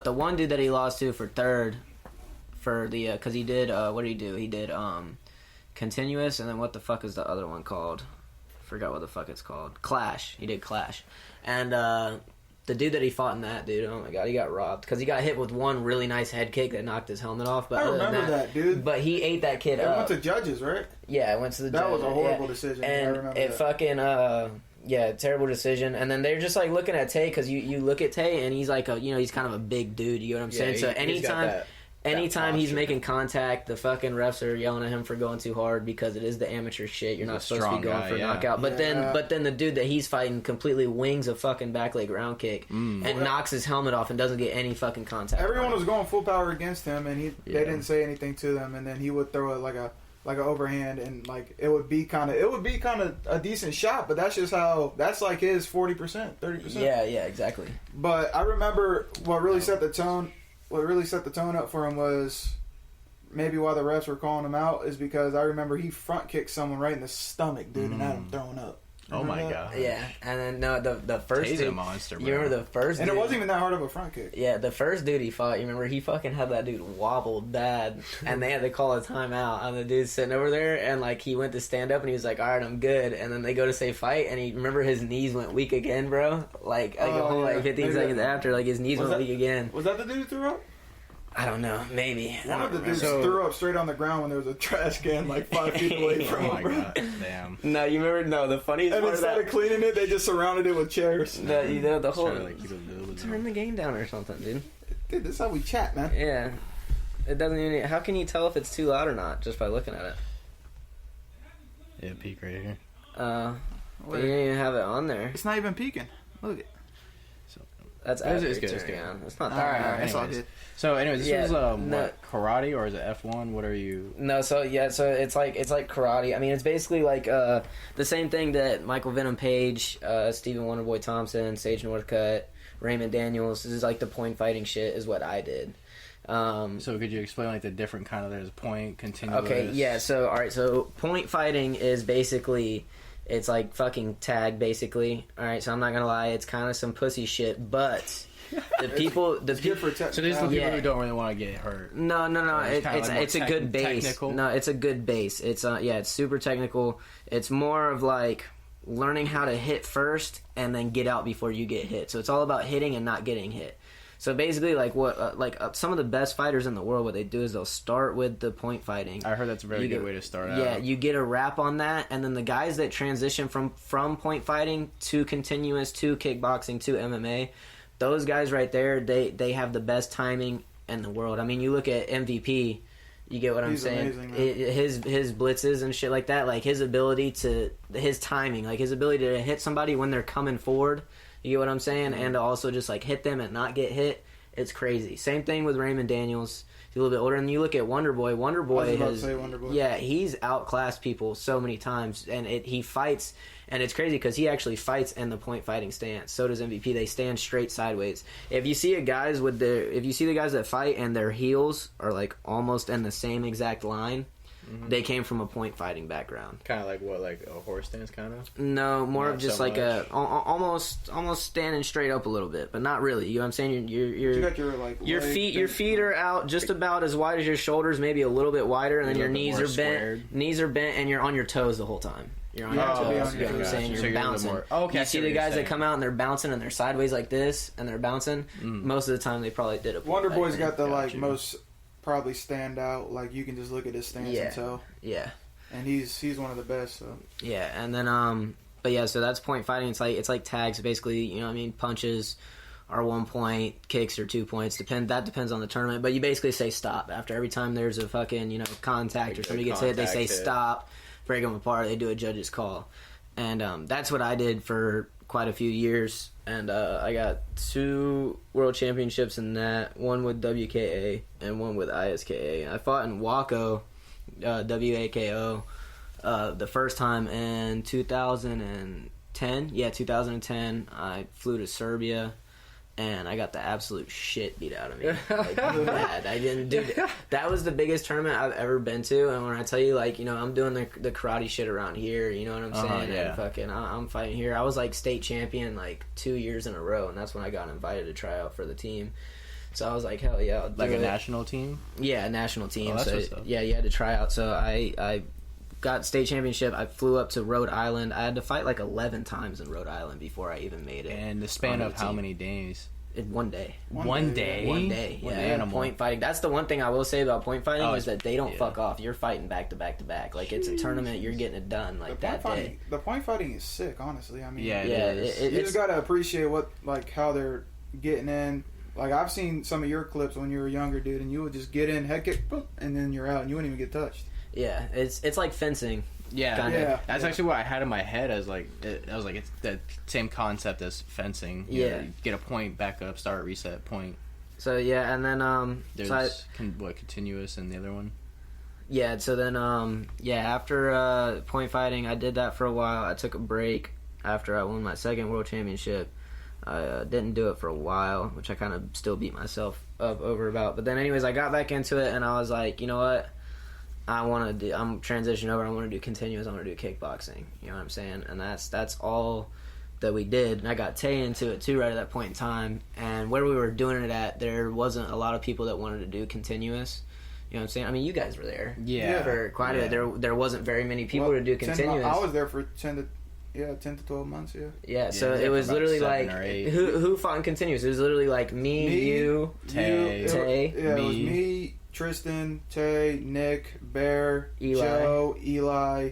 The one dude that he lost to for third, for the because he did what did he do? He did continuous, and then what the fuck is the other one called? Forgot what the fuck it's called. Clash. He did Clash, and the dude that he fought in that, dude, oh my god, he got robbed because he got hit with one really nice head kick that knocked his helmet off. But I remember that, dude. But he ate that kid up. It went to judges, right? Yeah, it went to the judges. That was a horrible decision. And I remember it that. fucking yeah, terrible decision. And then they're just like looking at Tay because you look at Tay and he's like he's kind of a big dude. You know what I'm saying? So anytime he's making contact, the fucking refs are yelling at him for going too hard because it is the amateur shit. You're not supposed to be going for a knockout. But then the dude that he's fighting completely wings a fucking back leg round kick and knocks his helmet off and doesn't get any fucking contact. Everyone was going full power against him, and they didn't say anything to them. And then he would throw it like an overhand, and like it would be kind of a decent shot. But that's just how that's like his 40%, 30%. Yeah, exactly. But I remember what really set the tone. What really set the tone up for him was maybe why the refs were calling him out is because I remember he front kicked someone right in the stomach, dude, and had him throwing up. Oh my god! Yeah, and then the first Tay's dude, a monster, bro. you remember the first, and dude, it wasn't even that hard of a front kick. Yeah, the first dude he fought, you remember he fucking had that dude wobbled bad, and they had to call a timeout on the dude sitting over there, and like he went to stand up and he was like, "All right, I'm good," and then they go to say fight, and he remember his knees went weak again, bro. Like 15 seconds after, like his knees went weak again. Was that the dude who threw up? I don't know, maybe. One of the dudes threw up straight on the ground when there was a trash can like 5 feet away from him. Oh my god, damn. No, you remember? No, the funniest and part instead of cleaning it, they just surrounded it with chairs. The whole to, turn the game down or something, dude. Dude, this is how we chat, man. Yeah, it doesn't even. How can you tell if it's too loud or not just by looking at it? Yeah, peek right here. But you didn't even have it on there. It's not even peeking. Look at it. That's it's good. It's good. It's not that All bad. right. It's all good. So, anyways, this was no, karate or is it F1? What are you? No, so it's like karate. I mean, it's basically like the same thing that Michael Venom Page, Stephen Wonderboy Thompson, Sage Northcutt, Raymond Daniels. This is like the point fighting shit. Is what I did. So could you explain like the different kind of there's point continuous? Okay, yeah. So all right. So point fighting is basically. It's like fucking tag, basically. All right, so I'm not gonna lie, it's kind of some pussy shit, but the people, so these are the people who don't really want to get hurt. No. It's a good base. Technical? No, it's a good base. It's it's super technical. It's more of like learning how to hit first and then get out before you get hit. So it's all about hitting and not getting hit. So basically, like some of the best fighters in the world, what they do is they'll start with the point fighting. I heard that's a very good way to start out. Yeah, you get a wrap on that, and then the guys that transition from point fighting to continuous to kickboxing to MMA, those guys right there, they have the best timing in the world. I mean, you look at MVP, you get what I'm saying? Amazing, his blitzes and shit like that, like his timing, like his ability to hit somebody when they're coming forward. You get what I'm saying? And to also just like hit them and not get hit. It's crazy. Same thing with Raymond Daniels. He's a little bit older. And you look at Wonderboy. Wonderboy. Yeah, he's outclassed people so many times. And he fights. And it's crazy because he actually fights in the point fighting stance. So does MVP. They stand straight sideways. If you see the guys that fight and their heels are like almost in the same exact line, they came from a point fighting background. Kind of like what, like a horse stance, kind of? No, more of just so like almost standing straight up a little bit, but not really. You know what I'm saying? You got your like your feet are out just about as wide as your shoulders, maybe a little bit wider, and then your knees are bent. Squared. Knees are bent, and you're on your toes the whole time. You're on your toes. You know what I'm saying? You're bouncing. You see the guys that come out and they're bouncing and they're sideways like this and they're bouncing. Most of the time, they probably did a Wonderboy's got the most. Probably stand out. Like you can just look at his stance and tell. Yeah. And he's one of the best. So. Yeah, and then but yeah, so that's point fighting. It's like tags basically. You know what I mean? Punches are 1 point, kicks are 2 points. That depends on the tournament. But you basically say stop after every time there's a fucking contact or somebody gets hit. They say stop, break them apart. They do a judge's call, and that's what I did for quite a few years. And I got 2 world championships in that, one with WKA and one with ISKA. I fought in Waco, WAKO, the first time in 2010. Yeah, 2010. I flew to Serbia, and I got the absolute shit beat out of me. Like, bad. I didn't do that. Was the biggest tournament I've ever been to. And when I tell you, like, I'm doing the karate shit around here. You know what I'm saying? Yeah. And fucking, I'm fighting here. I was like state champion like 2 years in a row, and that's when I got invited to try out for the team. So I was like, hell yeah, I'll do Like a it. national team? Yeah, a national team. Oh, that's so what's up. yeah, you had to try out. So I got state championship. I flew up to Rhode Island. I had to fight like 11 times in Rhode Island before I even made it. And the span on of the how team. many days? In one day. One day? One day, One yeah. animal. Point fighting. That's the one thing I will say about point fighting Oh, is that they don't yeah. fuck off. You're fighting back to back to back. Like it's a tournament. You're getting it done like that day. The point fighting is sick, honestly. I mean, Yeah, Yeah, it is. you it's just gotta appreciate how they're getting in. Like I've seen some of your clips when you were younger, dude, and you would just get in, head kick, boom, and then you're out, and you wouldn't even get touched. yeah. It's like fencing. Yeah, Kinda. Yeah. That's actually what I had in my head as like I was like it's the same concept as fencing. You Yeah. know, you get a point, back up, start, reset, point. So yeah, and then There's so continuous in the other one. yeah, so then after point fighting, I did that for a while. I took a break after I won my second world championship. I didn't do it for a while, which I kind of still beat myself up over about. But then, anyways, I got back into it, and I was like, you know what? I'm transitioning over. I want to do continuous. I want to do kickboxing. You know what I'm saying? And that's all that we did. And I got Tay into it too right at that point in time. And where we were doing it at, there wasn't a lot of people that wanted to do continuous. You know what I'm saying? I mean, you guys were there. Yeah. For quite a bit. There wasn't very many people Well, to do 10 continuous. I was there for 10 to 12 months. Yeah. Yeah, so Yeah, it was about literally 7 like or 8. who fought in continuous. It was literally like me, you, Tay. Tay, Yeah, it was me. me, Tristan, Tay, Nick, Bear, Eli. Joe, Eli,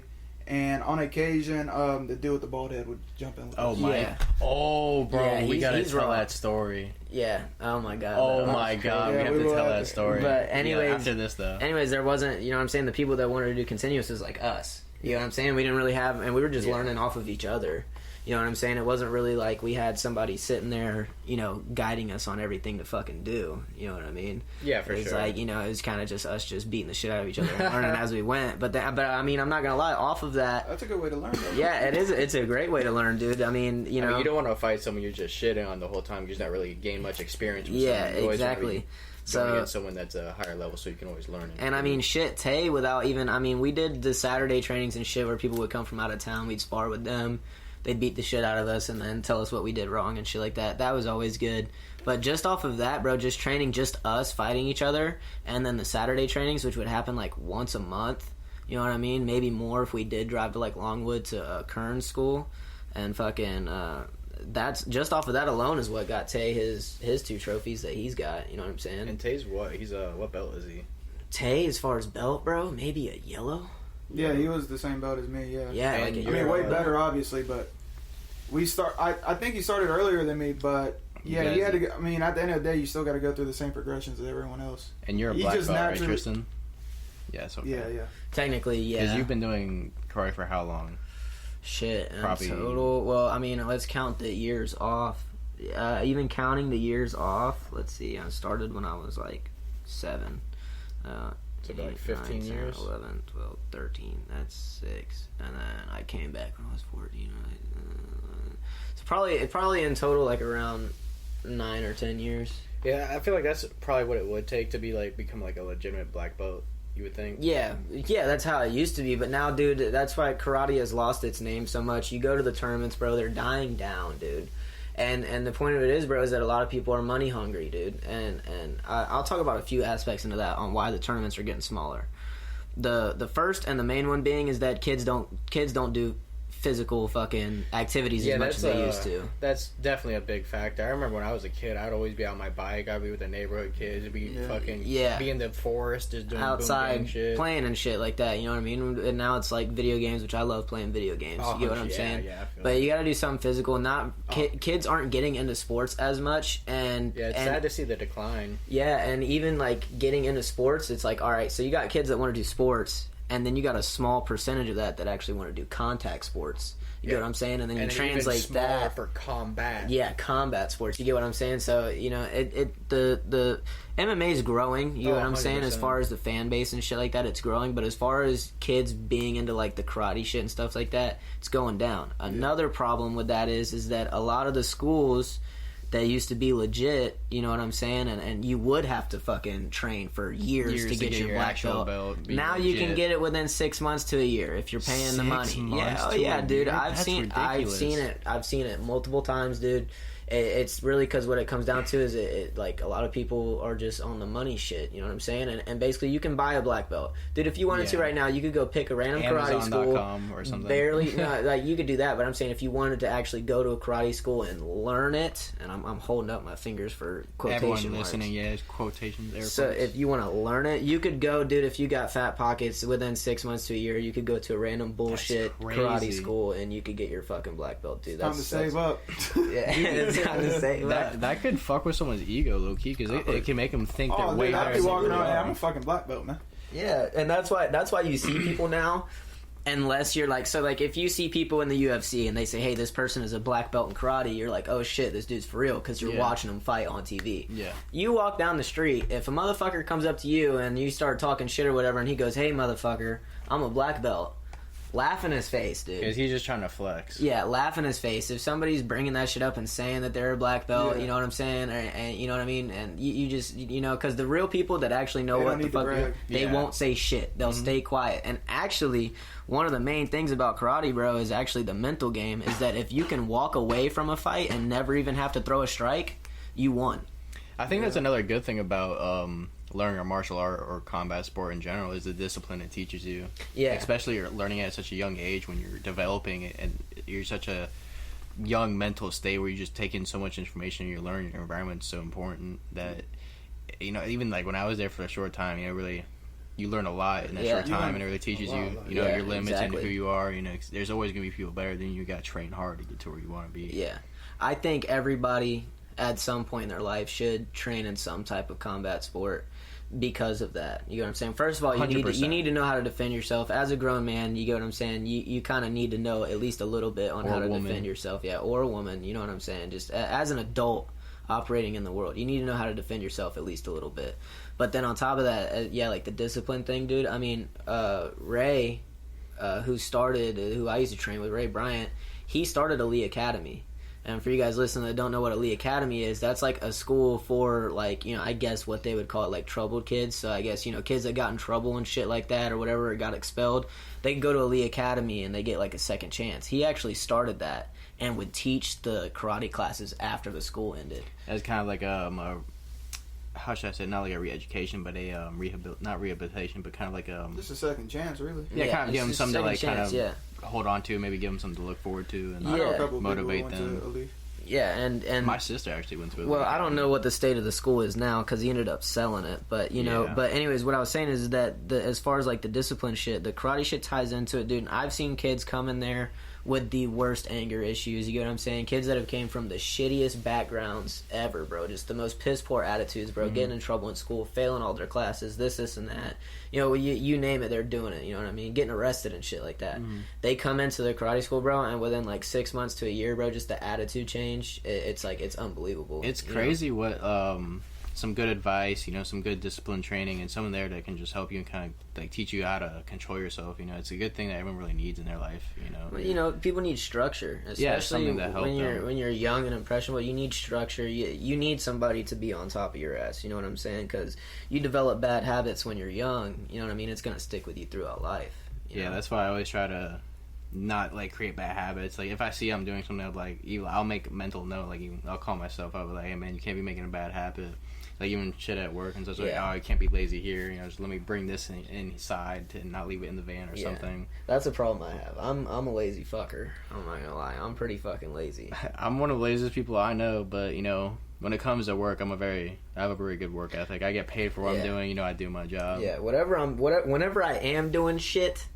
and on occasion, the dude with the bald head would jump in with Oh us. my! Yeah. Oh, bro, Yeah, we gotta he's tell raw. that story. Yeah. Oh my god. Oh that my was god, Yeah, we have we to will tell have that to- story. But anyways- Yeah, after this though. Anyways, there wasn't. You know what I'm saying? The people that wanted to do continuous is like us. You know what I'm saying? We didn't really have, and we were just Yeah. learning off of each other. You know what I'm saying? It wasn't really like we had somebody sitting there, guiding us on everything to fucking do. You know what I mean? Yeah, for It's sure. like, it was kind of just us just beating the shit out of each other and learning as we went. But I mean, I'm not gonna lie. Off of that, That's a good way to learn, though. yeah, it is. It's a great way to learn, dude. I mean, I mean, you don't want to fight someone you're just shitting on the whole time because you're not really gain much experience with yeah, someone. You always wanna be exactly. going So, against someone that's a higher level so you can always learn. and I mean, shit, Tay, without even, I mean, we did the Saturday trainings and shit where people would come from out of town. We'd spar with them. They'd beat the shit out of us and then tell us what we did wrong and shit like that. That was always good. But just off of that, bro, just training just us fighting each other, and then the Saturday trainings, which would happen like once a month. You know what I mean? Maybe more if we did drive to like Longwood to Kern school, and fucking. That's just off of that alone is what got Tay his 2 trophies that he's got. You know what I'm saying? And Tay's what? He's what belt is he? Tay, as far as belt, bro, maybe a yellow. Yeah, he was the same belt as me. Yeah. Yeah, And like a you- I mean, yellow way belt. better, obviously, but I think he started earlier than me, but yeah, You he guys- had to. I mean, at the end of the day, you still got to go through the same progressions as everyone else. And you're a He black just belt, right, naturally- Tristan? Yes, okay. Yeah, yeah. Technically, yeah. Because you've been doing karate for how long? Shit, in Probably- total. Well, I mean, let's count the years off. Even counting the years off, let's see. I started when I was like 7. So about, like, 15 years? 11, 12, 13. That's 6. And then I came back when I was 14. So probably in total like around 9 or 10 years. Yeah, I feel like that's probably what it would take to be become a legitimate black belt. You would think. Yeah, that's how it used to be. But now, dude, that's why karate has lost its name so much. You go to the tournaments, bro, they're dying down, dude. And the point of it is, bro, is that a lot of people are money hungry, dude. And I'll talk about a few aspects into that on why the tournaments are getting smaller. The first and the main one being is that kids don't do physical fucking activities as much as they used to. That's definitely a big factor. I remember when I was a kid, I'd always be on my bike. I'd be with the neighborhood kids. Be be in the forest, just doing Outside boom, bang shit. playing and shit like that, you know what I mean? And now it's like video games, which I love playing video games. Oh, You get what I'm yeah, saying? yeah, I feel But that. you got to do something physical. Kids aren't getting into sports as much, and Yeah, it's and, sad to see the decline. Yeah, and even like getting into sports, it's like, all right, so you got kids that want to do sports, and then you got a small percentage of that actually want to do contact sports. You get what I'm saying? And then you And translate even smaller that for combat. Yeah, combat sports. You get what I'm saying? So, the MMA is growing. You know what I'm saying? As 100%. far as the fan base and shit like that, it's growing. But as far as kids being into like the karate shit and stuff like that, it's going down. Another problem with that is that a lot of the schools that used to be legit, you know what I'm saying? And you would have to fucking train for years to get your black actual belt. be Now you can legit. get it within 6 months to a year if you're paying the 6 money. months Yeah, to yeah, a dude. year? I've That's seen ridiculous. it. I've seen it multiple times, dude. it's really because what it comes down to is like a lot of people are just on the money shit, you know what I'm saying? And basically you can buy a black belt, dude. If you wanted to right now, you could go pick a random karate school or something. Barely no, like you could do that, but I'm saying if you wanted to actually go to a karate school and learn it, and I'm holding up my fingers for quotation Everyone marks. listening, quotations. So if you want to learn it, you could go, dude. If you got fat pockets, within 6 months to a year, you could go to a random bullshit karate school and you could get your fucking black belt, dude. Time to save up. Yeah, it's time to save up. That could fuck with someone's ego, low key, because it can make them think they're way better. I'd be walking around, I'm a fucking black belt, man. Yeah, and that's why you see people now. Unless you're like, so like if you see people in the UFC and they say, hey, this person is a black belt in karate, you're like, oh shit, this dude's for real, because you're watching them fight on TV. Yeah. You walk down the street, if a motherfucker comes up to you and you start talking shit or whatever, and he goes, hey, motherfucker, I'm a black belt, laugh in his face, dude. Because he's just trying to flex. Yeah, laugh in his face. If somebody's bringing that shit up and saying that they're a black belt, you know what I'm saying? And you know what I mean? And you just, you know, because the real people that actually know what the fuck, they won't say shit. They'll stay quiet. And actually, one of the main things about karate, bro, is actually the mental game, is that if you can walk away from a fight and never even have to throw a strike, you won. I think that's another good thing about learning a martial art or combat sport in general, is the discipline it teaches you. Yeah. Especially you're learning it at such a young age when you're developing it and you're such a young mental state where you just take in so much information and you're learning your environment's so important that, you know, even like when I was there for a short time, you know, really you learn a lot in that short time, and it really teaches you, you know, your limits and who you are. You know, there's always going to be people better than you. You got to train hard to get to where you want to be. Yeah. I think everybody at some point in their life should train in some type of combat sport because of that. You know what I'm saying? First of all, you need to know how to defend yourself. As a grown man, you get what I'm saying? You kind of need to know at least a little bit on how to defend yourself. Yeah, or a woman, you know what I'm saying? Just as an adult operating in the world, you need to know how to defend yourself at least a little bit. But then on top of that, like the discipline thing, dude, I mean, Ray, who I used to train with, Ray Bryant, he started a Lee Academy. And for you guys listening that don't know what a Lee Academy is, that's like a school for, like, you know, I guess what they would call it, like, troubled kids. So I guess, you know, kids that got in trouble and shit like that or whatever, or got expelled, they can go to a Lee Academy and they get, like, a second chance. He actually started that and would teach the karate classes after the school ended. That's kind of like a how should I say, not like a re-education, but a not rehabilitation, but kind of like just a second chance, really. Yeah, kind of give them something to like chance, kind of hold on to, maybe give them something to look forward to, and I know a couple motivate them. Yeah, and my sister actually went to it. Well, I don't know what the state of the school is now because he ended up selling it, but you know. But anyways, what I was saying is that as far as like the discipline shit, the karate shit ties into it, dude. And I've seen kids come in there with the worst anger issues. You get what I'm saying? Kids that have came from the shittiest backgrounds ever, bro. Just the most piss poor attitudes, bro. Getting in trouble in school, failing all their classes, this and that. You know, you name it, they're doing it. You know what I mean? Getting arrested and shit like that. They come into the karate school, bro, and within like 6 months to a year, bro, just the attitude change. It's like it's unbelievable. It's crazy what some good advice, you know, some good discipline training, and someone there that can just help you and kind of like teach you how to control yourself. You know, it's a good thing that everyone really needs in their life. You know, well, you know, people need structure, especially something that helps when you're young and impressionable. You need structure. You need somebody to be on top of your ass. You know what I'm saying? Because you develop bad habits when you're young. You know what I mean? It's gonna stick with you throughout life. You know? That's why I always try to not like create bad habits. Like if I see I'm doing something of like evil, I'll make a mental note. Like I'll call myself up like, hey man, you can't be making a bad habit. Like even shit at work and stuff, like, oh, you can't be lazy here. You know, just let me bring this inside to not leave it in the van or something. That's a problem I have. I'm a lazy fucker. I'm not gonna lie. I'm pretty fucking lazy. I'm one of the laziest people I know, but you know, when it comes to work, I have a very good work ethic. I get paid for what I'm doing. You know, I do my job. Yeah, whenever I am doing shit,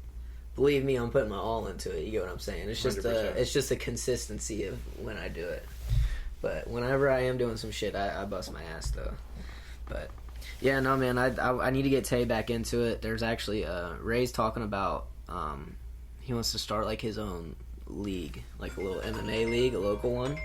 believe me, I'm putting my all into it. You get what I'm saying? It's just a consistency of when I do it. But whenever I am doing some shit, I bust my ass though. But yeah, no man, I need to get Tay back into it. There's actually Ray's talking about he wants to start like his own league, like a little MMA league, a local one.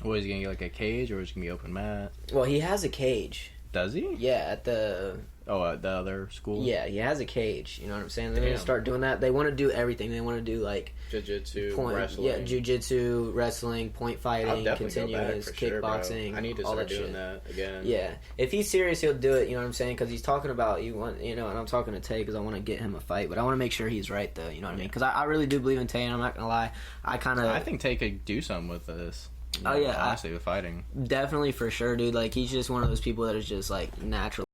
What, is he gonna get like a cage or is it gonna be open mat? Well, he has a cage. Does he? Yeah, at the other school? Yeah, he has a cage. You know what I'm saying? They're going to start doing that. They want to do everything. They want to do, like... Jiu-jitsu, wrestling. Yeah, jiu-jitsu, wrestling, point fighting, continuous, kickboxing, sure, I need to start doing that again. Yeah. If he's serious, he'll do it, you know what I'm saying? Because he's talking about, and I'm talking to Tay because I want to get him a fight, but I want to make sure he's right, though, you know what I mean? Because I really do believe in Tay, and I'm not going to lie. I think Tay could do something with this. Oh yeah, honestly, with fighting, definitely for sure, dude. Like he's just one of those people that is just like naturally